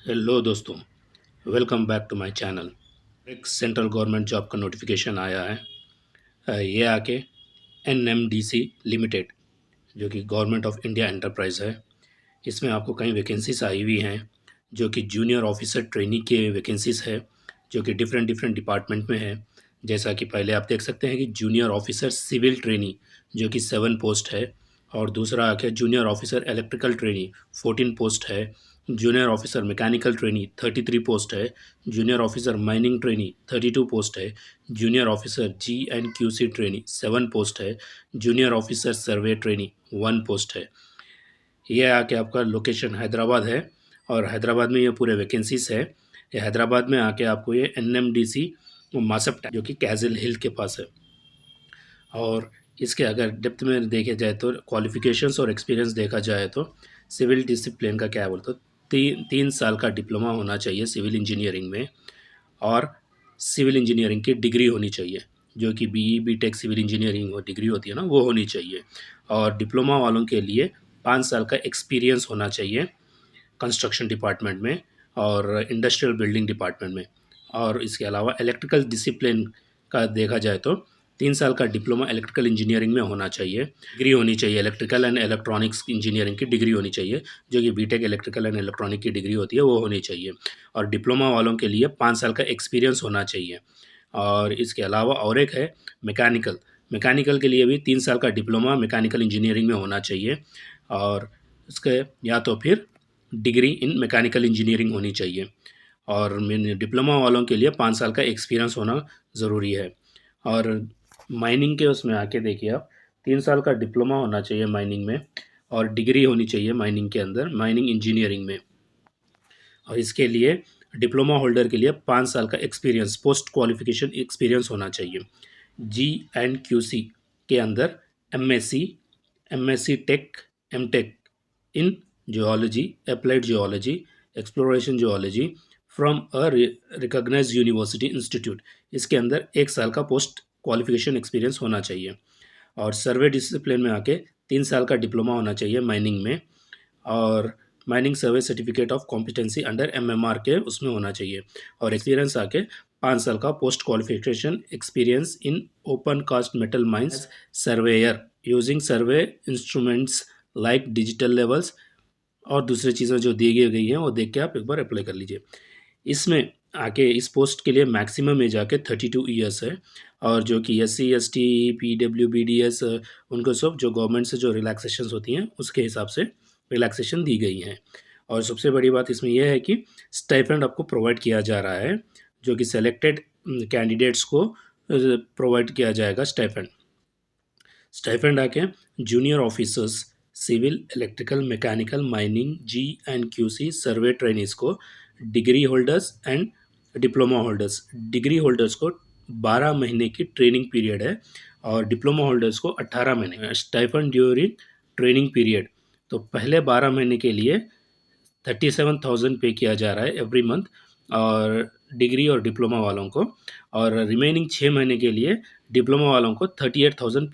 Hello दोस्तों, welcome back to my channel. एक central government job का नोटिफिकेशन आया है। ये आके एनएमडीसी लिमिटेड, जो कि गवर्नमेंट ऑफ इंडिया एंटरप्राइज है। इसमें आपको कई वैकेंसीज आई हुई हैं, जो कि जूनियर ऑफिसर ट्रेनी के वैकेंसीज है, जो कि डिफरेंट डिफरेंट डिपार्टमेंट में है। जैसा कि पहले आप देख सकते हैं कि जूनियर ऑफिसर सिविल ट्रेनी, जो कि 7 पोस्ट है। और दूसरा आके junior officer electrical trainee 14 post है। Junior officer mechanical trainee 33 post है। Junior officer mining trainee 32 post है। Junior officer GNQC trainee 7 post है। Junior officer survey trainee 1 post है। ये आके आपका लोकेशन हैदराबाद है, और हैदराबाद में ये पूरे वैकेंसीज है। ये हैदराबाद में आके आपको ये NMDC मासप, जो कि कैजल हिल के पास है। और इसके अगर डेप्थ में देखे जाए तो क्वालिफिकेशंस और एक्सपीरियंस देखा जाए तो सिविल डिसिप्लिन का क्या बोलते, 3 साल का डिप्लोमा होना चाहिए सिविल इंजीनियरिंग में। और सिविल इंजीनियरिंग की डिग्री होनी चाहिए, जो कि BE BTech civil engineering degree होती है ना, वो होनी चाहिए। और डिप्लोमा वालों के लिए 5 साल का एक्सपीरियंस होना चाहिए कंस्ट्रक्शन डिपार्टमेंट में और इंडस्ट्रियल बिल्डिंग डिपार्टमेंट में। और इसके अलावा इलेक्ट्रिकल डिसिप्लिन का देखा जाए तो 3 साल का डिप्लोमा इलेक्ट्रिकल इंजीनियरिंग में होना चाहिए। डिग्री होनी चाहिए, इलेक्ट्रिकल एंड इलेक्ट्रॉनिक्स इंजीनियरिंग की डिग्री होनी चाहिए, जो कि BTech इलेक्ट्रिकल एंड इलेक्ट्रॉनिक की डिग्री होती है, वो होनी चाहिए। और डिप्लोमा वालों के लिए 5 साल का एक्सपीरियंस होना चाहिए। और इसके अलावा और एक है मैकेनिकल। मैकेनिकल के लिए भी 3 साल का डिप्लोमा मैकेनिकल इंजीनियरिंग में होना चाहिए। और इसके या तो फिर डिग्री इन मैकेनिकल इंजीनियरिंग होनी चाहिए। और डिप्लोमा वालों के लिए 5 साल का एक्सपीरियंस होना ज़रूरी है। और माइनिंग के उसमें आके देखिए आप, 3 साल का डिप्लोमा होना चाहिए माइनिंग में, और डिग्री होनी चाहिए माइनिंग के अंदर, माइनिंग इंजीनियरिंग में। और इसके लिए डिप्लोमा होल्डर के लिए 5 साल का एक्सपीरियंस, पोस्ट क्वालिफिकेशन एक्सपीरियंस होना चाहिए। GNQC के अंदर MSc, MSc tech, MTech in geology, applied geology, exploration geology from a recognised university institute, इसके अंदर 1 साल का पोस्ट क्वालिफिकेशन एक्सपीरियंस होना चाहिए। और सर्वे डिसिप्लिन में आके 3 साल का डिप्लोमा होना चाहिए माइनिंग में। और mining survey certificate of competency under MMR के उसमें होना चाहिए। और एक्सपीरियंस आके 5 साल का post qualification experience in open cast metal mines surveyor using survey instruments like digital levels, और दूसरी चीज़ें जो दी गई हैं वो देख के आप एक बार अप्लाई कर लीजिए। इसमें आके इस पोस्ट के लिए मैक्सिमम एज आके 32 ईयर्स है। और जो कि SC ST PWBDS उनको सब जो गवर्नमेंट से जो रिलैक्सेशन होती हैं उसके हिसाब से रिलैक्सेशन दी गई हैं। और सबसे बड़ी बात इसमें यह है कि स्टाइपेंड आपको प्रोवाइड किया जा रहा है, जो कि सेलेक्टेड कैंडिडेट्स को प्रोवाइड किया जाएगा स्टाइपेंड। स्टाइपेंड आके junior officers civil, electrical, mechanical, mining, GNQC survey trainees को, degree holders and diploma holders, degree holders को 12 महीने की ट्रेनिंग पीरियड है, और डिप्लोमा होल्डर्स को 18 महीने। स्टाइपेंड ड्यूरिंग ट्रेनिंग पीरियड, तो पहले 12 महीने के लिए 37,000 पे किया जा रहा है एवरी मंथ, और डिग्री और डिप्लोमा वालों को। और रिमेनिंग 6 महीने के लिए डिप्लोमा वालों को 38,000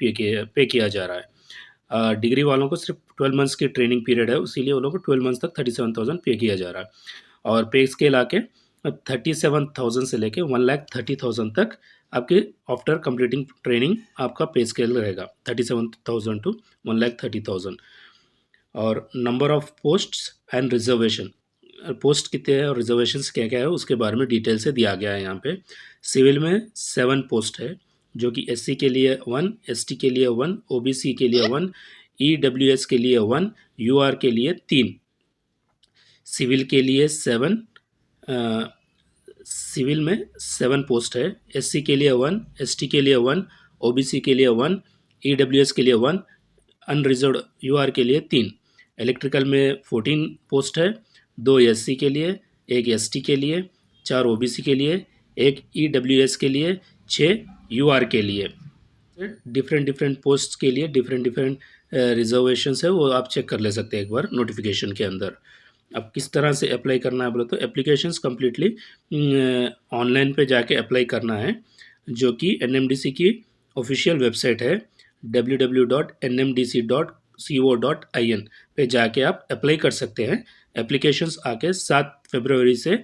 पे किया जा रहा है। डिग्री वालों को सिर्फ 12 मंथ्स की ट्रेनिंग पीरियड है, इसीलिए वो लोगों को 12 मंथ्स तक 37,000 पे किया जा रहा है। और पे स्केल आके 37,000 से लेके 1,30,000 तक आपके आफ्टर कंप्लीटिंग ट्रेनिंग आपका पे स्केल रहेगा, 37,000 टू 1,30,000। और number of posts and reservation, post कितने हैं और रिजर्वेशंस क्या क्या है उसके बारे में डिटेल से दिया गया है यहाँ पे। सिविल में 7 पोस्ट है, जो कि SC के लिए 1, ST के लिए 1, OBC के लिए 1, EWS के लिए 1, UR के लिए 3। सिविल के लिए 7, सिविल में 7 पोस्ट है। SC के लिए 1, ST के लिए 1, OBC के लिए 1, EWS के लिए 1, अनरिजर्व UR के लिए 3। इलेक्ट्रिकल में 14 पोस्ट है, 2 SC के लिए, 1 ST के लिए, 4 OBC के लिए, 1 EWS के लिए, 6 UR के लिए। डिफरेंट डिफरेंट पोस्ट के लिए डिफरेंट डिफरेंट रिजर्वेशंस है, वो आप चेक कर ले सकते हैं एक बार नोटिफिकेशन के अंदर। अब किस तरह से अप्लाई करना है बोले तो एप्लीकेशंस कम्प्लीटली ऑनलाइन पे जाके अप्लाई करना है, जो कि NMDC की ऑफिशियल वेबसाइट है www.nmdc.gov www.gov.co.in पे जाके आप अप्लाई कर सकते हैं। एप्लीकेशंस आके 7 फरवरी से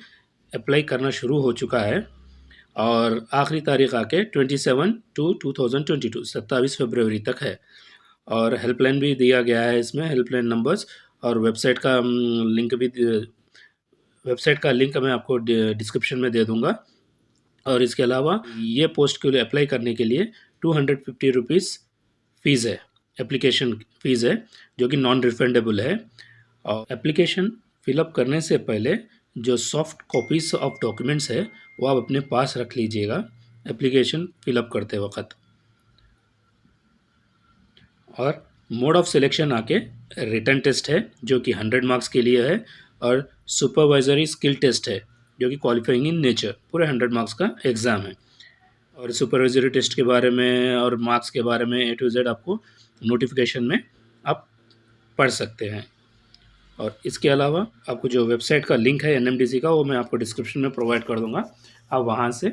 अप्लाई करना शुरू हो चुका है और आखिरी तारीख आके 27 फरवरी तक है। और हेल्पलाइन भी दिया गया है इसमें, हेल्पलाइन नंबर्स और वेबसाइट का लिंक मैं आपको डिस्क्रिप्शन में दे दूंगा। और इसके अलावा ये पोस्ट के लिए अप्लाई करने के लिए 250 रुपीज़ फ़ीस है, एप्लीकेशन फ़ीस है, जो कि नॉन रिफंडेबल है। और एप्लीकेशन फिलअप करने से पहले जो सॉफ्ट कॉपीज़ ऑफ डॉक्यूमेंट्स है वो आप अपने पास रख लीजिएगा एप्लीकेशन फिलअप करते वक्त। और मोड ऑफ सिलेक्शन आके रिटन टेस्ट है जो कि 100 मार्क्स के लिए है, और सुपरवाइजरी स्किल टेस्ट है जो कि क्वालिफाइंग इन नेचर, पूरे 100 मार्क्स का एग्ज़ाम है। और सुपरवाइजरी टेस्ट के बारे में और मार्क्स के बारे में A to Z आपको नोटिफिकेशन में आप पढ़ सकते हैं। और इसके अलावा आपको जो वेबसाइट का लिंक है NMDC का, वो मैं आपको डिस्क्रिप्शन में प्रोवाइड कर दूंगा। आप वहाँ से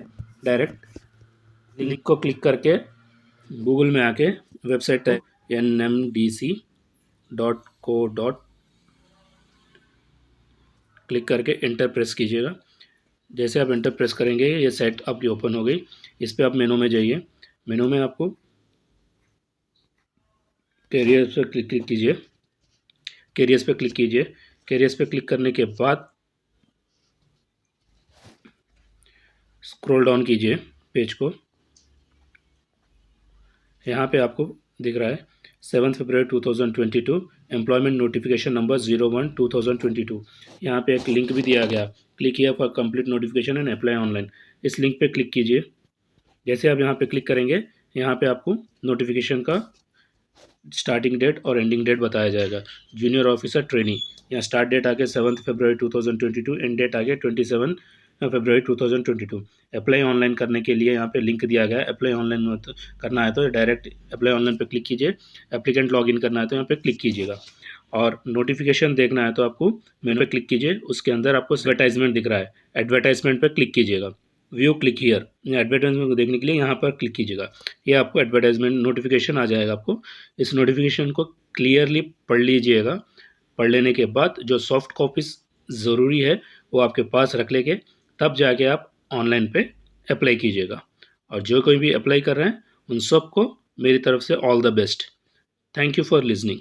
डायरेक्ट लिंक को क्लिक करके गूगल में आके वेबसाइट nmdc.co. क्लिक करके एंटर प्रेस कीजिएगा। जैसे आप एंटर प्रेस करेंगे ये साइट आपकी ओपन हो गई। इस पर आप मेनू में जाइए। मेनू में आपको कैरियर्स पर क्लिक कीजिए। कैरियर्स पे क्लिक कीजिए। कैरियर्स पे क्लिक करने के बाद स्क्रॉल डाउन कीजिए पेज को। यहाँ पे आपको दिख रहा है 7 फरवरी 2022 एम्प्लॉयमेंट नोटिफिकेशन नंबर 01/2022। यहाँ पे एक लिंक भी दिया गया, क्लिक किया for complete notification and apply online. इस लिंक पे क्लिक कीजिए। जैसे आप यहाँ पे क्लिक करेंगे, यहाँ पे आपको नोटिफिकेशन का स्टार्टिंग डेट और एंडिंग डेट बताया जाएगा। जूनियर ऑफिसर ट्रेनी, यहाँ स्टार्ट डेट आगे 7 फरवरी 2022, एंड डेट आगे 27 फरवरी 2022। अप्लाई ऑनलाइन करने के लिए यहाँ पे लिंक दिया गया है। अप्लाई ऑनलाइन करना है तो डायरेक्ट अप्लाई ऑनलाइन पे क्लिक कीजिए। एप्लीकेंट लॉगिन करना है तो यहाँ पे क्लिक कीजिएगा। और नोटिफिकेशन देखना है तो आपको मेनू पे क्लिक कीजिए। उसके अंदर आपको एडवर्टाइजमेंट दिख रहा है, एडवर्टाइजमेंट पे क्लिक कीजिएगा। व्यू क्लिक हियर, एडवर्टाइजमेंट को देखने के लिए यहाँ पर क्लिक कीजिएगा। ये आपको एडवर्टाइजमेंट नोटिफिकेशन आ जाएगा। आपको इस नोटिफिकेशन को क्लियरली पढ़ लीजिएगा। पढ़ लेने के बाद जो सॉफ्ट कॉपीज़ ज़रूरी है वो आपके पास रख लेंगे, तब जाके आप ऑनलाइन पे अप्लाई कीजिएगा। और जो कोई भी अप्लाई कर रहे हैं उन सबको मेरी तरफ से all the best. Thank you for listening.